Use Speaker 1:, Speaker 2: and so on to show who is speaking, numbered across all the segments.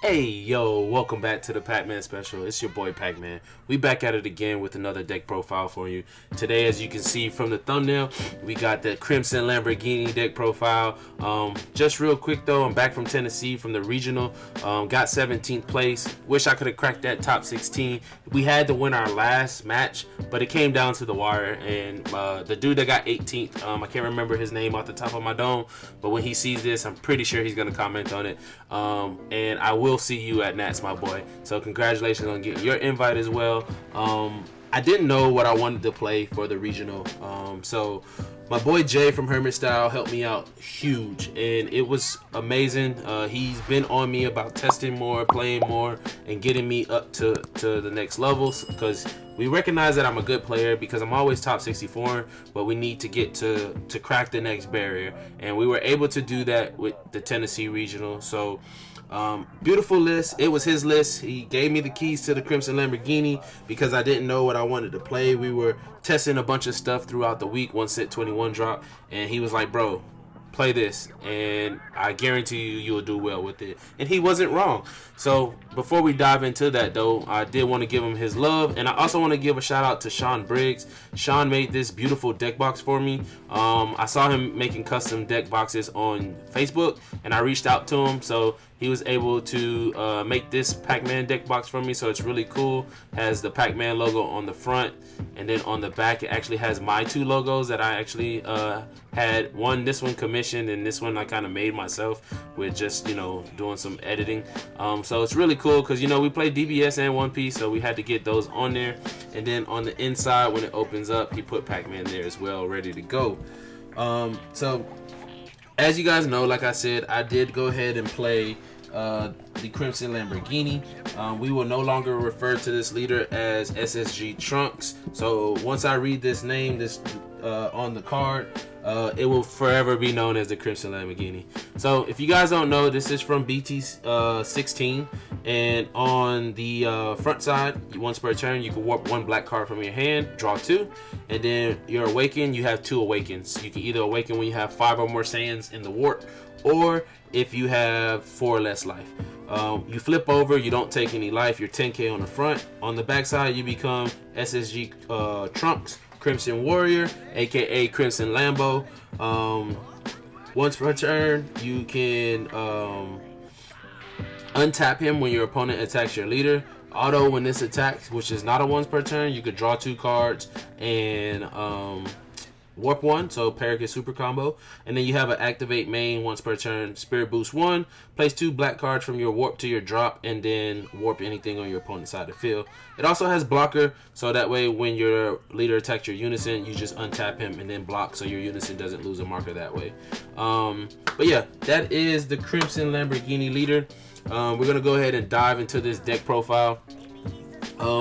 Speaker 1: Hey yo, welcome back to the Pac-Man special. It's your boy Pac-Man. We back at it again with another deck profile for you. Today, as you can see from the thumbnail, we got the Crimson Lamborghini deck profile. Just real quick though, I'm back from Tennessee from the regional. Got 17th place. Wish I could have cracked that top 16. We had to win our last match, but it came down to the wire. And the dude that got 18th, I can't remember his name off the top of my dome, but when he sees this, I'm pretty sure he's gonna comment on it. And I will see you at Nats, my boy. So congratulations on getting your invite as well. I didn't know what I wanted to play for the regional. So my boy Jay from Hermit Style helped me out huge, and it was amazing. He's been on me about testing more, playing more, and getting me up to the next levels, because we recognize that I'm a good player because I'm always top 64, but we need to get to crack the next barrier, and we were able to do that with the Tennessee regional. So beautiful list. It was his list. He gave me the keys to the Crimson Lamborghini because I didn't know what I wanted to play. We were testing a bunch of stuff throughout the week. One set 21 drop, and he was like, bro, play this and I guarantee you'll do well with it. And he wasn't wrong. So before we dive into that though, I did want to give him his love, and I also want to give a shout out to Sean Briggs. Sean made this beautiful deck box for me. I saw him making custom deck boxes on Facebook, and I reached out to him, so he was able to make this Pac-Man deck box for me. So it's really cool. Has the Pac-Man logo on the front, and then on the back it actually has my two logos that I actually had this one commissioned, and this one I kind of made myself with just doing some editing. So it's really cool because we play DBS and One Piece, so we had to get those on there. And then on the inside, when it opens up, he put Pac-Man there as well, ready to go. So as you guys know, like I said, I did go ahead and play the Crimson Lamborghini. We will no longer refer to this leader as SSG Trunks. So once I read this name, on the card, it will forever be known as the Crimson Lamborghini. So if you guys don't know, this is from BT 16, and on the front side, once per turn, you can warp one black card from your hand, draw two, and then your awaken, you have two awakens. You can either awaken when you have 5 or more Saiyans in the warp, or if you have 4 or less life. You flip over, you don't take any life, you're 10k on the front. On the back side, you become SSG Trunks Crimson Warrior, aka Crimson Lambo. Once per turn, you can untap him when your opponent attacks your leader. Auto when this attacks, which is not a once per turn, you could draw 2 cards and warp 1, so Parakeet super combo. And then you have an activate main once per turn, Spirit Boost 1, place 2 black cards from your warp to your drop, and then warp anything on your opponent's side of the field. It also has blocker, so that way when your leader attacks your unison, you just untap him and then block, so your unison doesn't lose a marker that way. But yeah, that is the Crimson Lamborghini leader. We're gonna go ahead and dive into this deck profile.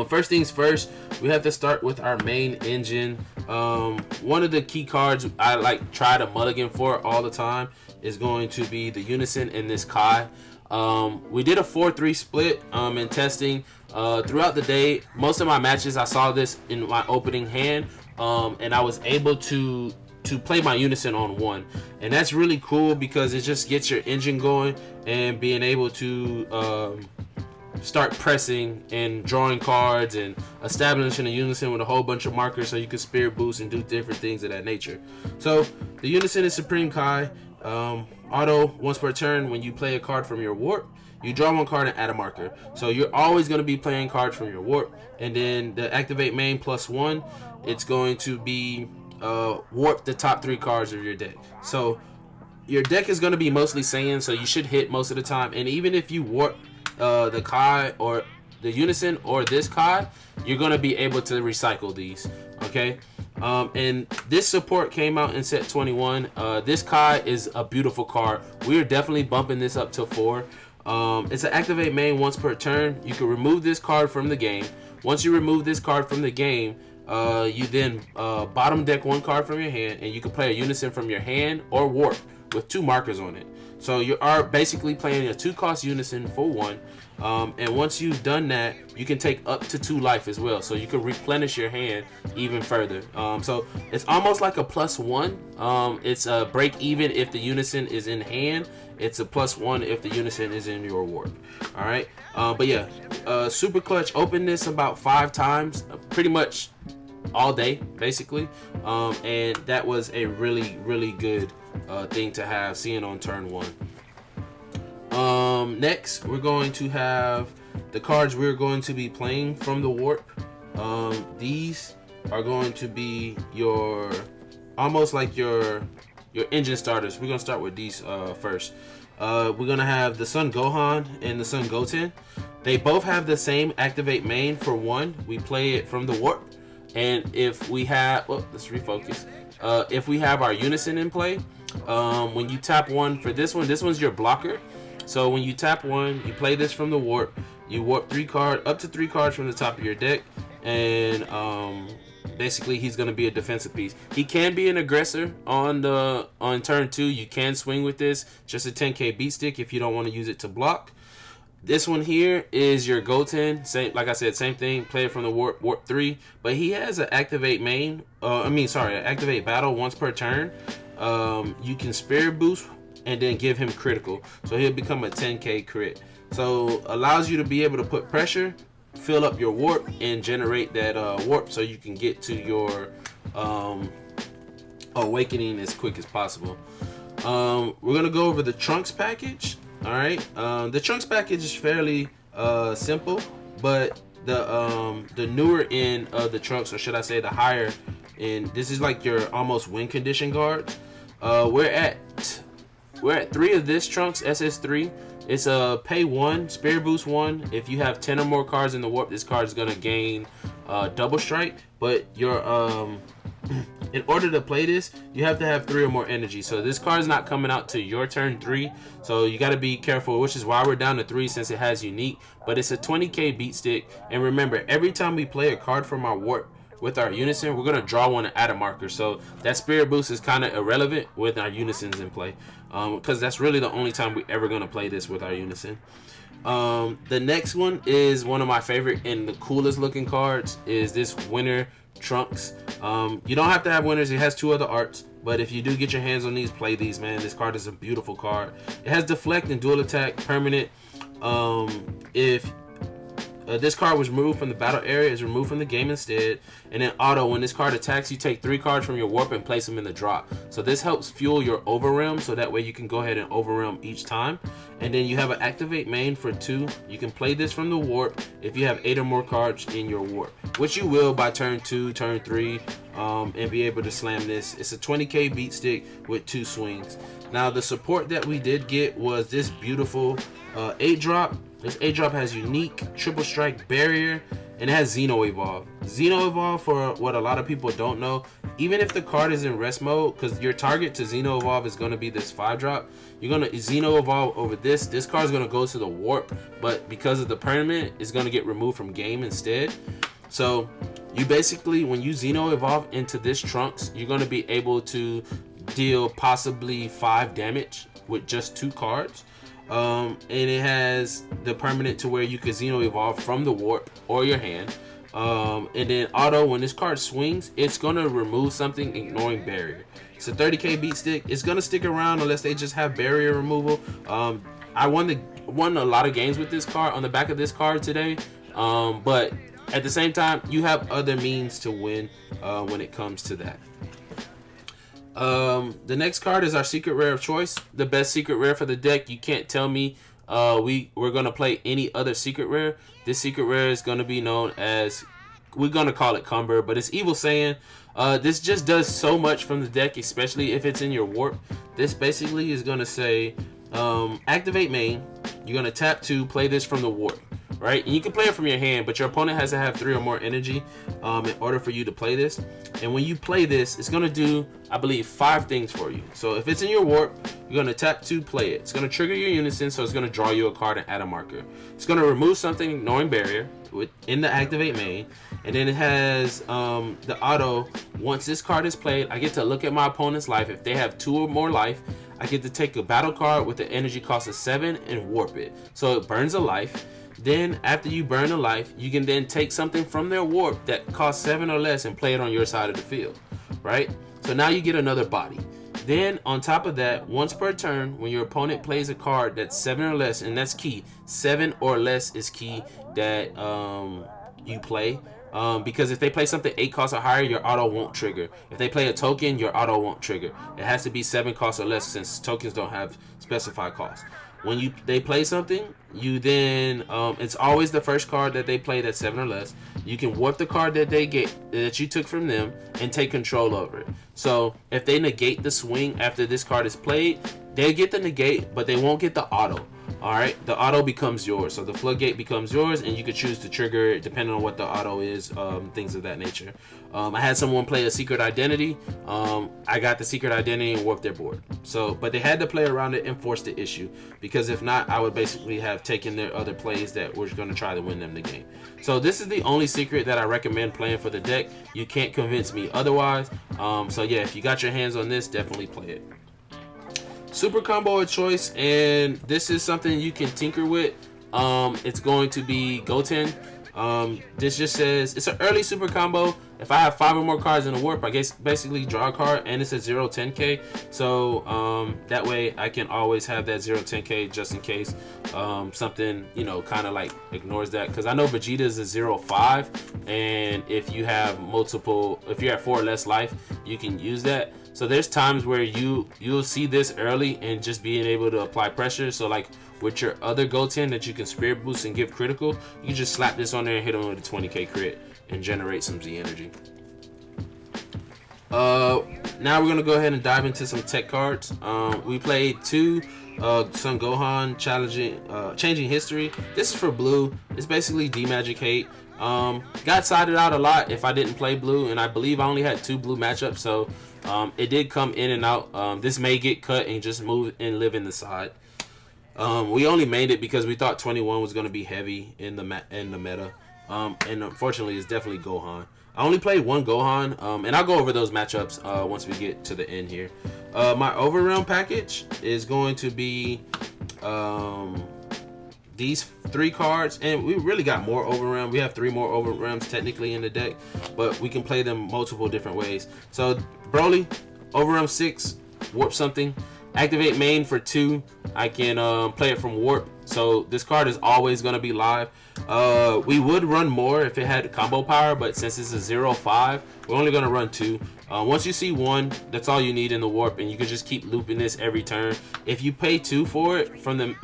Speaker 1: First things first, we have to start with our main engine. One of the key cards I try to mulligan for all the time is going to be the Unison and this Kai. We did a 4-3 split in testing. Throughout the day, most of my matches I saw this in my opening hand, and I was able to play my Unison on 1, and that's really cool because it just gets your engine going and being able to start pressing and drawing cards and establishing a unison with a whole bunch of markers so you can spirit boost and do different things of that nature. So the unison is Supreme Kai. Auto once per turn, when you play a card from your warp, you draw 1 card and add a marker. So you're always going to be playing cards from your warp. And then the activate main +1, it's going to be warp the top 3 cards of your deck. So your deck is going to be mostly Saiyan, so you should hit most of the time. And even if you warp the Kai or the Unison or this Kai, you're going to be able to recycle these. Okay, and this support came out in set 21. This Kai is a beautiful card. We are definitely bumping this up to 4. It's an activate main once per turn. You can remove this card from the game. Once you remove this card from the game, you then bottom deck 1 card from your hand, and you can play a Unison from your hand or warp with 2 markers on it. So you are basically playing a 2-cost unison for 1. And once you've done that, you can take up to 2 life as well. So you can replenish your hand even further. So it's almost like a +1. It's a break even if the unison is in hand. It's a +1 if the unison is in your warp. All right. But yeah, super clutch. Open this about 5 times, pretty much all day, basically. And that was a really good thing to have seeing on turn 1. Next, we're going to have the cards we're going to be playing from the warp. These are going to be your almost like your engine starters. We're gonna start with these first. We're gonna have the Son Gohan and the Son Goten. They both have the same activate main for 1. We play it from the warp, and if we have, let's refocus. If we have our unison in play, when you tap 1 for this one's your blocker. So when you tap 1, you play this from the warp. You warp up to 3 cards from the top of your deck, and basically he's going to be a defensive piece. He can be an aggressor on turn 2. You can swing with this, just a 10k beat stick if you don't want to use it to block. This one here is your Goten. Same, like I said, same thing. Play it from the warp 3, but he has an activate main. Activate battle once per turn. You can spirit boost and then give him critical, so he'll become a 10k crit. So allows you to be able to put pressure, fill up your warp, and generate that warp so you can get to your awakening as quick as possible. We're gonna go over the Trunks package. All right, the Trunks package is fairly simple, but the newer end of the Trunks, or should I say the higher end, this is like your almost win condition guard. We're at 3 of this Trunks, SS3. It's a pay 1, spirit boost 1. If you have 10 or more cards in the warp, this card is gonna gain double strike. But your in order to play this, you have to have 3 or more energy. So this card is not coming out to your turn 3. So you got to be careful, which is why we're down to 3 since it has unique. But it's a 20k beat stick. And remember, every time we play a card from our warp with our unison, we're gonna draw one and add a marker. So that spirit boost is kind of irrelevant with our unisons in play, because that's really the only time we ever gonna play this with our unison. The next one is one of my favorite and the coolest looking cards, is this Winter Trunks. You don't have to have winners. It has 2 other arts, but if you do get your hands on these, play these, man. This card is a beautiful card. It has deflect and dual attack permanent. If this card was removed from the battle area, is removed from the game instead. And then auto, when this card attacks, you take 3 cards from your warp and place them in the drop. So this helps fuel your overrealm, so that way you can go ahead and overrealm each time. And then you have an activate main for 2. You can play this from the warp if you have 8 or more cards in your warp, which you will by turn 2, turn 3, and be able to slam this. It's a 20k beat stick with 2 swings. Now the support that we did get was this beautiful 8-drop. This 8-drop has unique, triple strike, barrier, and it has Xeno Evolve. Xeno Evolve, for what a lot of people don't know, even if the card is in rest mode, because your target to Xeno Evolve is going to be this 5-drop, you're going to Xeno Evolve over this. This card is going to go to the warp, but because of the permanent, it's going to get removed from game instead. So you basically, when you Xeno Evolve into this Trunks, you're going to be able to deal possibly 5 damage with just 2 cards. And it has the permanent to where you can Xeno Evolve from the warp or your hand. And then auto, when this card swings, it's gonna remove something, ignoring barrier. It's a 30k beat stick. It's gonna stick around unless they just have barrier removal. I won a lot of games with this card on the back of this card today. But at the same time, you have other means to win when it comes to that. The next card is our secret rare of choice, the best secret rare for the deck. You can't tell me we're gonna play any other secret rare. This secret rare is gonna be known as, we're gonna call it Cumber, but it's Evil Saiyan. This just does so much from the deck, especially if it's in your warp. This basically is gonna say activate main. You're gonna tap 2, play this from the warp. Right, and you can play it from your hand, but your opponent has to have 3 or more energy in order for you to play this. And when you play this, it's gonna do, I believe, 5 things for you. So if it's in your warp, you're gonna tap 2, play it. It's gonna trigger your unison, so it's gonna draw you a card and add a marker. It's gonna remove something, ignoring barrier, in the activate main. And then it has the auto. Once this card is played, I get to look at my opponent's life. If they have 2 or more life, I get to take a battle card with an energy cost of 7 and warp it. So it burns a life. Then after you burn a life, you can then take something from their warp that costs 7 or less and play it on your side of the field, right? So now you get another body. Then on top of that, once per turn, when your opponent plays a card that's 7 or less, and that's key, 7 or less is key that you play. Because if they play something 8 costs or higher, your auto won't trigger. If they play a token, your auto won't trigger. It has to be 7 costs or less, since tokens don't have specified costs. When they play something, you then it's always the first card that they play that's 7 or less. You can warp the card that they get that you took from them and take control over it. So if they negate the swing after this card is played, they get the negate, but they won't get the auto. All right, the auto becomes yours. So the floodgate becomes yours, and you could choose to trigger it depending on what the auto is, things of that nature. I had someone play a secret identity. I got the secret identity and warped their board. So, but they had to play around it and force the issue, because if not, I would basically have taken their other plays that were going to try to win them the game. So this is the only secret that I recommend playing for the deck. You can't convince me otherwise. So yeah, if you got your hands on this, definitely play it. Super combo of choice, and this is something you can tinker with. It's going to be Goten. This just says it's an early super combo. If I have 5 or more cards in a warp, I guess basically draw a card, and it's a 0-10k. So that way I can always have that 0-10k just in case something, you know, kind of like ignores that. Because I know Vegeta is a 0-5, and if you have multiple, if you're at 4 or less life, you can use that. So there's times where you'll see this early and just being able to apply pressure. So like with your other Goten that you can spirit boost and give critical, you can just slap this on there and hit them with a 20k crit and generate some Z energy. Now we're gonna go ahead and dive into some tech cards. We played 2 Son Gohan changing history. This is for blue. It's basically D-Magic hate. Got sided out a lot if I didn't play blue, and I believe I only had 2 blue matchups, so it did come in and out. This may get cut and just move and live in the side. We only made it because we thought 21 was going to be heavy in the meta, and unfortunately it's definitely Gohan. I only played 1 Gohan, and I'll go over those matchups once we get to the end here. My Overrealm package is going to be these 3 cards, and we really got more Overrealm. We have 3 more Overrealms technically in the deck, but we can play them multiple different ways. So Broly, Overrealm 6, warp something. Activate main for 2. I can play it from warp. So this card is always going to be live. We would run more if it had combo power, but since it's a 0-5, we're only going to run 2. Once you see 1, that's all you need in the warp, and you can just keep looping this every turn. If you pay 2 for it from the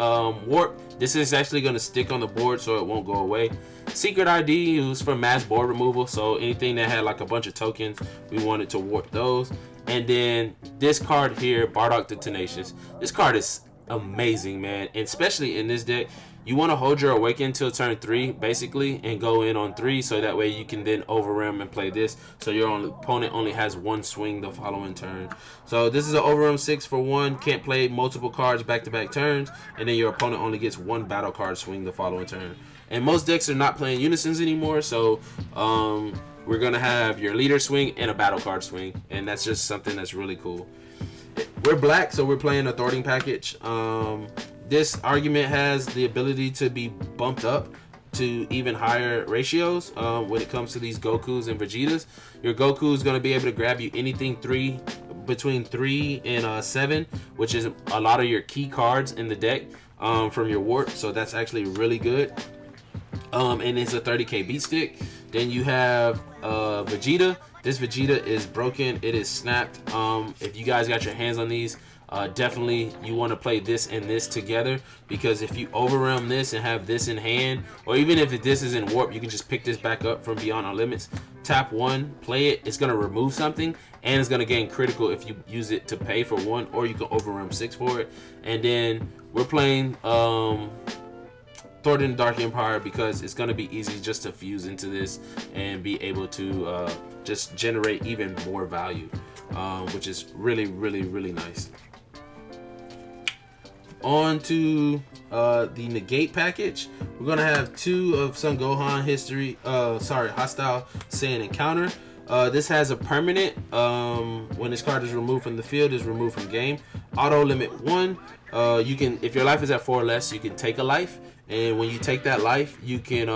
Speaker 1: warp, this is actually going to stick on the board, so it won't go away. Secret ID was for mass board removal, so anything that had like a bunch of tokens, we wanted to warp those. And then this card here, Bardock the Tenacious. This card is amazing, man, and especially in this deck. You want to hold your Awaken till turn 3 basically and go in on 3, so that way you can then Overrealm and play this, so your opponent only has 1 swing the following turn. So this is an Overrealm 6 for 1. Can't play multiple cards back-to-back turns, and then your opponent only gets 1 battle card swing the following turn. And most decks are not playing unisons anymore, so we're gonna have your leader swing and a battle card swing, and that's just something that's really cool. We're black, so we're playing a Thwarting package. This argument has the ability to be bumped up to even higher ratios when it comes to these Gokus and Vegetas. Your Goku is going to be able to grab you anything between 3 and 7, which is a lot of your key cards in the deck from your warp, so that's actually really good. And it's a 30k beat stick. Then you have Vegeta. This Vegeta is broken. It is snapped. If you guys got your hands on these, definitely you want to play this and this together, because if you Overrealm this and have this in hand, or even if this is in warp, you can just pick this back up from Beyond Our Limits. Tap 1, play it. It's going to remove something, and it's going to gain critical if you use it to pay for 1, or you can Overrealm 6 for it. And then we're playing Thwarting Dark Empire, because it's going to be easy just to fuse into this and be able to just generate even more value, which is really, really, really nice. On to the negate package. We're going to have 2 of Son Gohan history, hostile Saiyan encounter. This has a permanent, when this card is removed from the field, is removed from game. Auto limit 1. You can, if your life is at 4 or less, you can take a life, and when you take that life, you can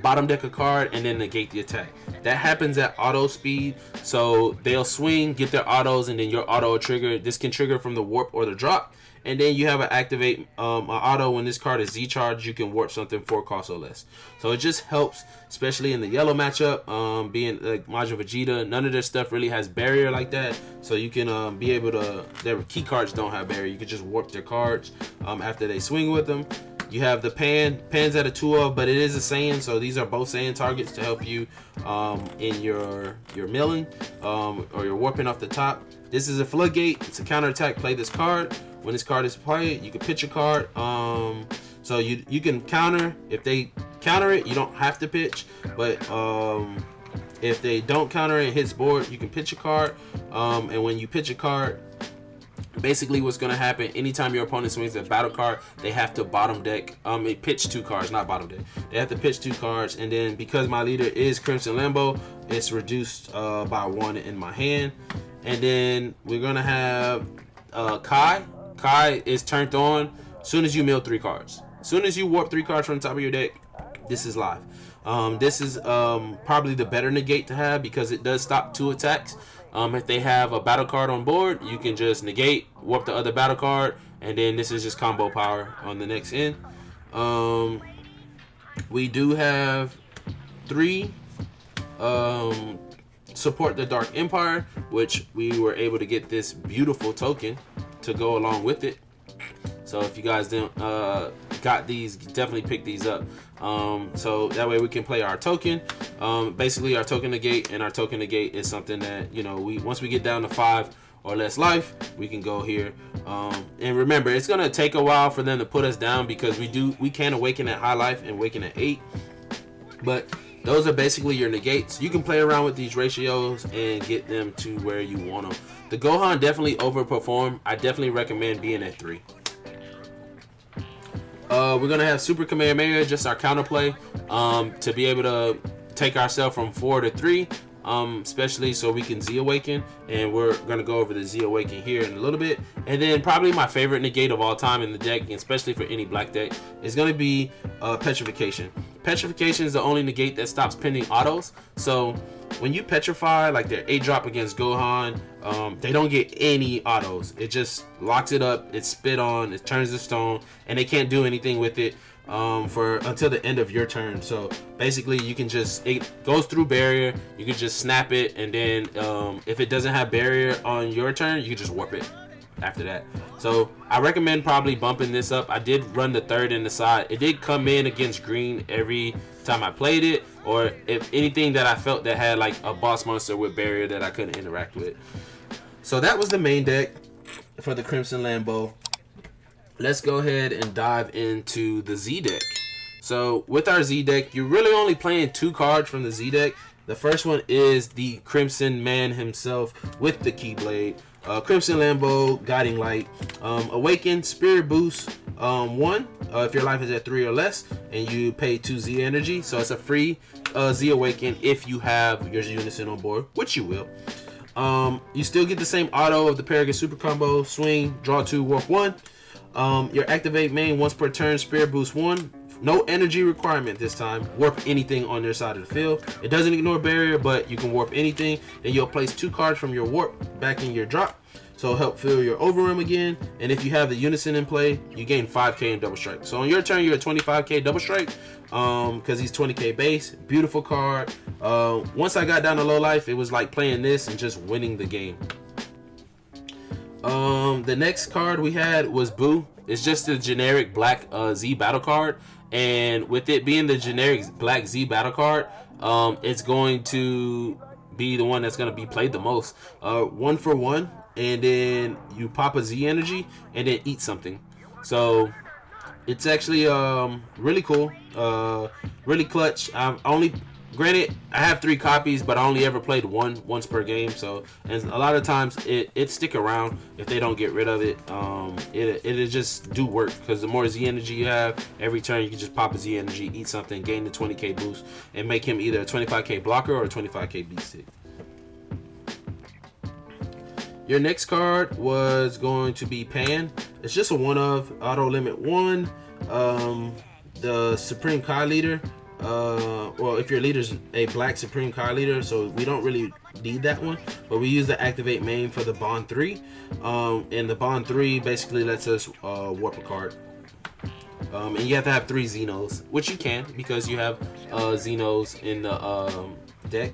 Speaker 1: bottom deck a card and then negate the attack. That happens at auto speed, so they'll swing, get their autos, and then your auto will trigger. This can trigger from the warp or the drop, and then you have an activate an auto. When this card is Z charged, you can warp something 4 costs or less. So it just helps, especially in the yellow matchup. Being like Majin Vegeta, none of their stuff really has barrier like that, so you can be able to. Their key cards don't have barrier. You can just warp their cards after they swing with them. You have the Pan's at a 2 of, but it is a Saiyan, so these are both Saiyan targets to help you in your milling or your warping off the top. This is a floodgate. It's a counterattack. Play this card. When this card is played, you can pitch a card. So you can counter. If they counter it, you don't have to pitch. But if they don't counter it, hits board, you can pitch a card. And when you pitch a card, basically what's going to happen, anytime your opponent swings a battle card, they have to bottom deck, pitch 2 cards, not bottom deck. They have to pitch 2 cards, and then because my leader is Crimson Lambo, it's reduced by 1 in my hand. And then we're going to have Kai. Kai is turned on as soon as you mill 3 cards. As soon as you warp 3 cards from the top of your deck, this is live. This is probably the better negate to have because it does stop 2 attacks. If they have a battle card on board, you can just negate, warp the other battle card, and then this is just combo power on the next end. We do have 3 support the Dark Empire, which we were able to get this beautiful token to go along with it. So if you guys didn't got these, definitely pick these up. So that way we can play our token. Basically our token negate, and our token negate is something that, you know, once we get down to 5 or less life, we can go here. And remember, it's gonna take a while for them to put us down because we can awaken at high life and awaken at 8. But those are basically your negates. You can play around with these ratios and get them to where you want them. The Gohan definitely overperform. I definitely recommend being at 3. We're gonna have Super Kamehameha, just our counterplay, to be able to take ourselves from 4 to 3, especially so we can Z Awaken, and we're gonna go over the Z Awaken here in a little bit. And then probably my favorite negate of all time in the deck, especially for any black deck, is gonna be Petrification. Petrification is the only negate that stops pending autos. So when you petrify, like their 8-drop against Gohan, they don't get any autos. It just locks it up, it's spit on, it turns to stone, and they can't do anything with it for until the end of your turn. So basically you can just, it goes through barrier, you can just snap it, and then if it doesn't have barrier on your turn, you can just warp it after that. So I recommend probably bumping this up. I did run the 3rd in the side. It did come in against green every time I played it, or if anything that I felt that had like a boss monster with barrier that I couldn't interact with. So that was the main deck for the Crimson Lambo. Let's go ahead and dive into the Z deck. So with our Z deck, you're really only playing 2 cards from the Z deck. The first one is the Crimson Man himself with the Keyblade. Crimson Lambo, Guiding Light, Awaken, Spirit Boost 1 if your life is at 3 or less, and you pay 2 Z energy. So it's a free Z Awaken if you have your Unison on board, which you will. You still get the same auto of the Paragon Super Combo, swing, draw 2, warp 1. Your activate main once per turn, Spirit Boost 1. No energy requirement this time. Warp anything on their side of the field. It doesn't ignore barrier, but you can warp anything. Then you'll place 2 cards from your warp back in your drop, so it'll help fill your overwhelm again. And if you have the Unison in play, you gain 5k in double strike. So on your turn, you're at 25k double strike because he's 20k base. Beautiful card. Once I got down to low life, it was like playing this and just winning the game. The next card we had was Boo. It's just a generic black Z battle card, and with it being the generic black Z battle card, it's going to be the one that's going to be played the most. 1 for 1, and then you pop a Z energy and then eat something. So it's actually really cool, really clutch. Granted, I have 3 copies, but I only ever played once per game. So, and a lot of times it stick around if they don't get rid of it. It'll just do work, because the more Z energy you have, every turn you can just pop a Z energy, eat something, gain the 20k boost, and make him either a 25k blocker or a 25k beat stick. Your next card was going to be Pan. It's just a one of, auto limit 1. The Supreme Kai leader. Well, if your leader's a black Supreme Kai leader, so we don't really need that one, but we use the activate main for the Bond 3. And the Bond 3 basically lets us warp a card. And you have to have 3 Xenos, which you can, because you have Xenos in the deck.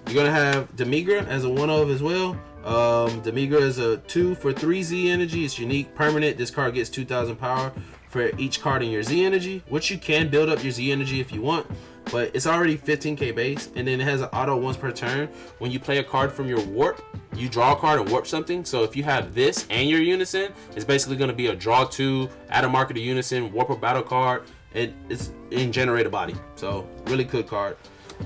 Speaker 1: You're gonna have Demigra as a one of as well. Demigra is a 2 for 3 Z energy. It's unique, permanent. This card gets 2,000 power for each card in your Z energy, which you can build up your Z energy if you want, but it's already 15k base, and then it has an auto once per turn. When you play a card from your warp, you draw a card and warp something. So if you have this and your unison, it's basically going to be a draw 2, add a marker to unison, warp a battle card, and it's in generate a body. So really good card.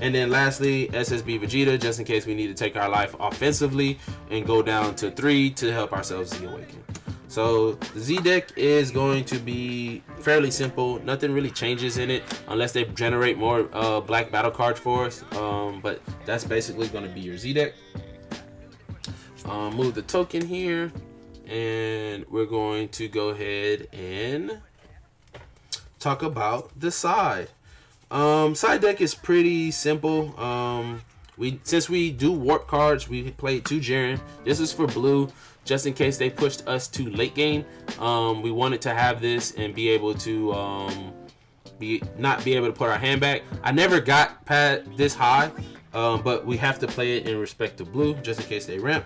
Speaker 1: And then lastly, SSB Vegeta, just in case we need to take our life offensively and go down to 3 to help ourselves Z awaken. So the Z deck is going to be fairly simple. Nothing really changes in it unless they generate more black battle cards for us. But that's basically going to be your Z deck. Move the token here, and we're going to go ahead and talk about the side. Side deck is pretty simple. Since we do warp cards, we played 2 Jiren. This is for blue, just in case they pushed us to late game. We wanted to have this and be able to not be able to put our hand back. I never got past this high, but we have to play it in respect to blue, just in case they ramp.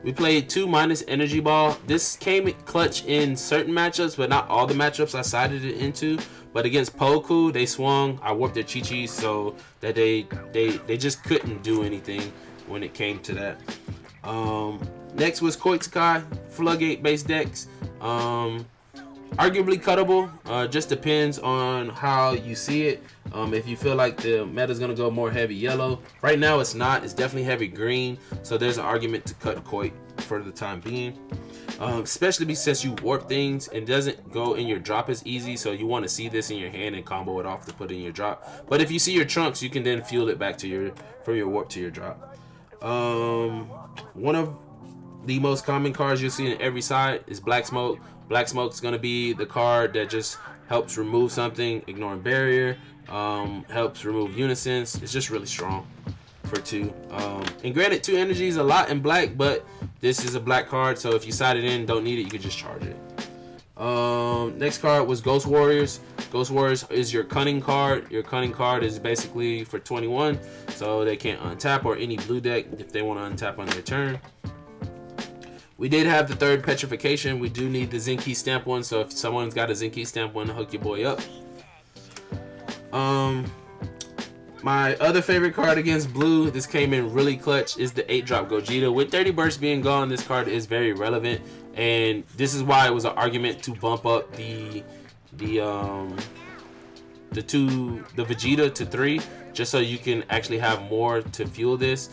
Speaker 1: We played 2 minus energy ball. This came clutch in certain matchups, but not all the matchups I sided it into. But against Poku, they swung. I warped their Chi-Chis so that they just couldn't do anything when it came to that. Next was Koitsukai, Floodgate based decks. Arguably cuttable, just depends on how you see it. If you feel like the meta is going to go more heavy yellow, right now it's not. It's definitely heavy green, so there's an argument to cut Koit for the time being. Especially since you warp things, it doesn't go in your drop as easy, so you want to see this in your hand and combo it off to put it in your drop. But if you see your trunks, you can then fuel it back to from your warp to your drop. One of the most common cards you'll see in every side is Black Smoke. Black Smoke's going to be the card that just helps remove something, ignoring barrier, helps remove unisons. It's just really strong for 2. And granted, 2 energy is a lot in black, but this is a black card, so if you side it in, don't need it, you can just charge it. Next card was Ghost Warriors. Ghost Warriors is your cunning card. Your cunning card is basically for 21, so they can't untap, or any blue deck if they want to untap on their turn. We did have the 3rd petrification. We do need the Zenki stamp one, so if someone's got a Zenki stamp one, hook your boy up. My other favorite card against blue, this came in really clutch, is the 8-drop Gogeta. With 30 bursts being gone, this card is very relevant, and this is why it was an argument to bump up the Vegeta to 3, just so you can actually have more to fuel this.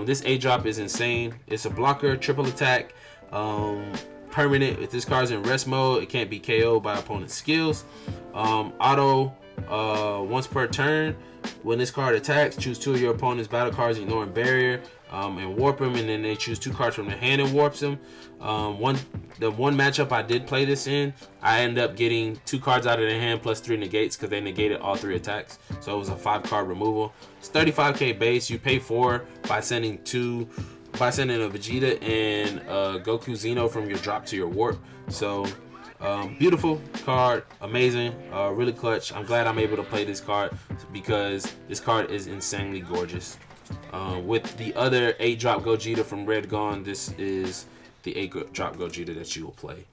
Speaker 1: This 8-drop is insane. It's a blocker, triple attack, permanent. If this card's in rest mode, it can't be KO'd by opponent's skills. Auto once per turn. When this card attacks, choose 2 of your opponent's battle cards, ignoring barrier, and warp them, and then they choose 2 cards from their hand and warps them. The one matchup I did play this in, I ended up getting 2 cards out of their hand plus 3 negates, because they negated all 3 attacks. So it was a 5-card removal. It's 35k base. You pay 4 by sending a Vegeta and Goku Xeno from your drop to your warp. So beautiful card, amazing, really clutch. I'm glad I'm able to play this card because this card is insanely gorgeous. With the other 8-drop Gogeta from Red Gone, this is the 8-drop Gogeta that you will play.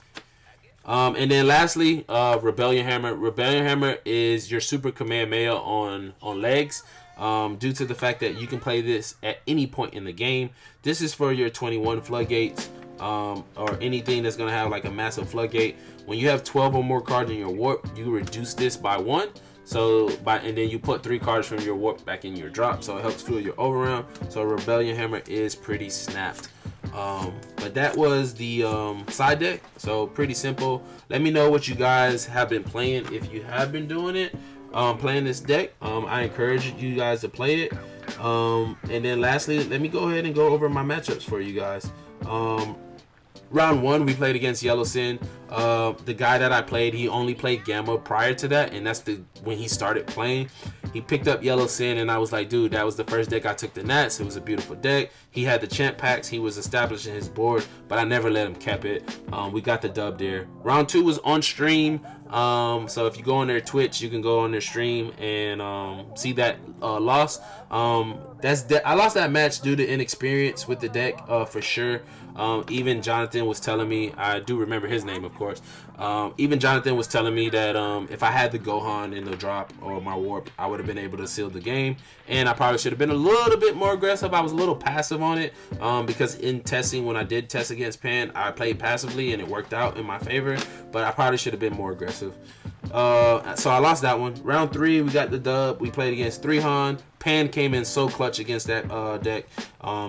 Speaker 1: And then lastly, Rebellion Hammer. Rebellion Hammer is your Super Kamehameha on legs. Due to the fact that you can play this at any point in the game. This is for your 21 floodgates, or anything that's going to have like a massive floodgate. When you have 12 or more cards in your warp, you reduce this by 1. So and then you put 3 cards from your warp back in your drop, so it helps fuel your overround. So Rebellion Hammer is pretty snapped. But that was the side deck, so pretty simple. Let me know what you guys have been playing if you have been doing it, playing this deck. I encourage you guys to play it. And then lastly, let me go ahead and go over my matchups for you guys. Round 1, we played against Yellow Sin. The guy that I played, he only played Gamma prior to that, and that's when he started playing. He picked up Yellow Sin, and I was like, dude, that was the first deck I took the Nats. It was a beautiful deck. He had the champ packs. He was establishing his board, but I never let him cap it. We got the dub there. Round 2 was on stream. So if you go on their Twitch, you can go on their stream and see that loss. I lost that match due to inexperience with the deck, for sure. Even Jonathan was telling me, I do remember his name, of course. Even Jonathan was telling me that if I had the Gohan in the drop or my warp, I would have been able to seal the game. And I probably should have been a little bit more aggressive. I was a little passive on it because in testing, when I did test against Pan, I played passively and it worked out in my favor. But I probably should have been more aggressive. So I lost that one. Round 3, we got the dub. We played against 3Han. Pan came in so clutch against that deck,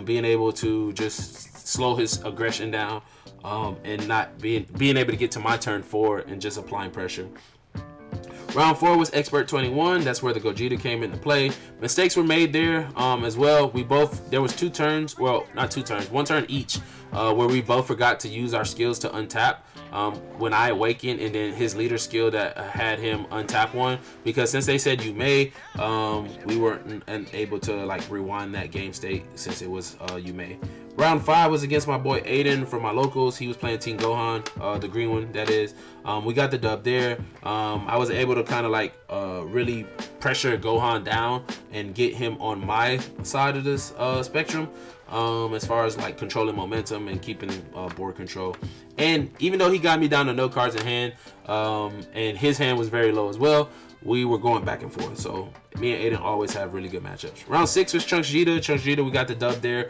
Speaker 1: being able to just slow his aggression down, and not being able to get to my turn 4 and just applying pressure. Round 4 was Expert 21. That's where the Gogeta came into play. Mistakes were made there as well. There was 2 turns, well, not 2 turns, 1 turn each, where we both forgot to use our skills to untap. When I awakened, and then his leader skill that had him untap one, because since they said you may, we weren't able to like rewind that game state since it was you may. Round 5 was against my boy Aiden from my locals. He was playing Team Gohan, the green one, that is. We got the dub there. I was able to kind of like really pressure Gohan down and get him on my side of this spectrum, as far as like controlling momentum and keeping board control. And even though he got me down to no cards in hand, and his hand was very low as well, we were going back and forth. So me and Aiden always have really good matchups. Round 6 was Chunks Jita. We got the dub there.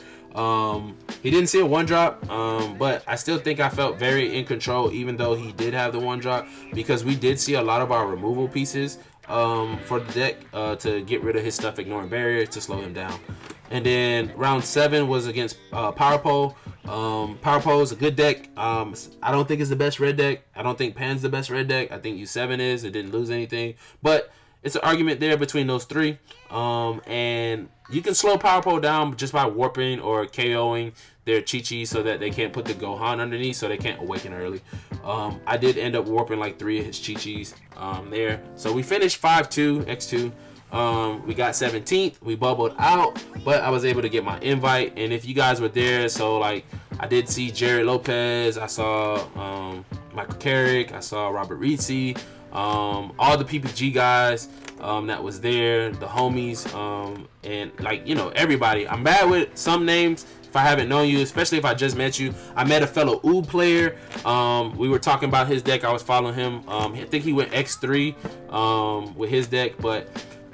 Speaker 1: He didn't see a 1-drop, but I still think I felt very in control, even though he did have the 1-drop, because we did see a lot of our removal pieces for the deck to get rid of his stuff ignoring barrier to slow him down. And then round 7 was against Power Pole. Power Pole is a good deck. I don't think it's the best red deck. I don't think Pan's the best red deck. I think U7 is. It didn't lose anything, but it's an argument there between those 3. And you can slow Power Pole down just by warping or KOing their Chi-Chi so that they can't put the Gohan underneath, so they can't awaken early. I did end up warping like 3 of his Chi-Chis there. So we finished 5-2, X2. We got 17th. We bubbled out, but I was able to get my invite. And if you guys were there, so like I did see Jared Lopez, I saw Michael Carrick, I saw Robert Reedsey, all the PPG guys that was there, the homies, and like, you know, everybody. I'm bad with some names if I haven't known you, especially if I just met you. I met a fellow Oob player. We were talking about his deck. I was following him. I think he went X3 with his deck. But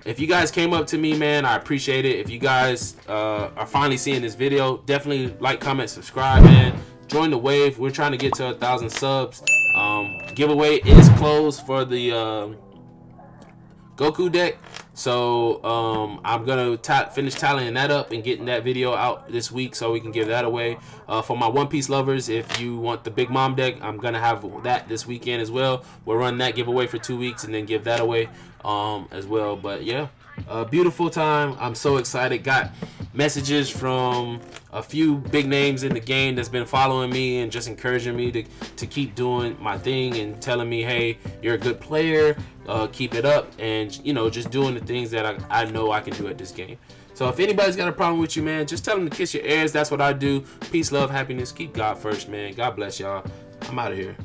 Speaker 1: if you guys came up to me, man, I appreciate it. If you guys are finally seeing this video, definitely like, comment, subscribe, man. Join the wave. We're trying to get to 1,000 subs. Giveaway is closed for the Goku deck, so I'm gonna finish tallying that up and getting that video out this week so we can give that away. For my One Piece lovers, if you want the Big Mom deck, I'm gonna have that this weekend as well. We'll run that giveaway for 2 weeks and then give that away as well. But yeah, beautiful time. I'm so excited. Got messages from a few big names in the game that's been following me and just encouraging me to keep doing my thing and telling me, hey, you're a good player, keep it up, and you know, just doing the things that I know I can do at this game. So if anybody's got a problem with you, man, just tell them to kiss your ears. That's what I do. Peace, love, happiness. Keep God first, man. God bless y'all. I'm out of here.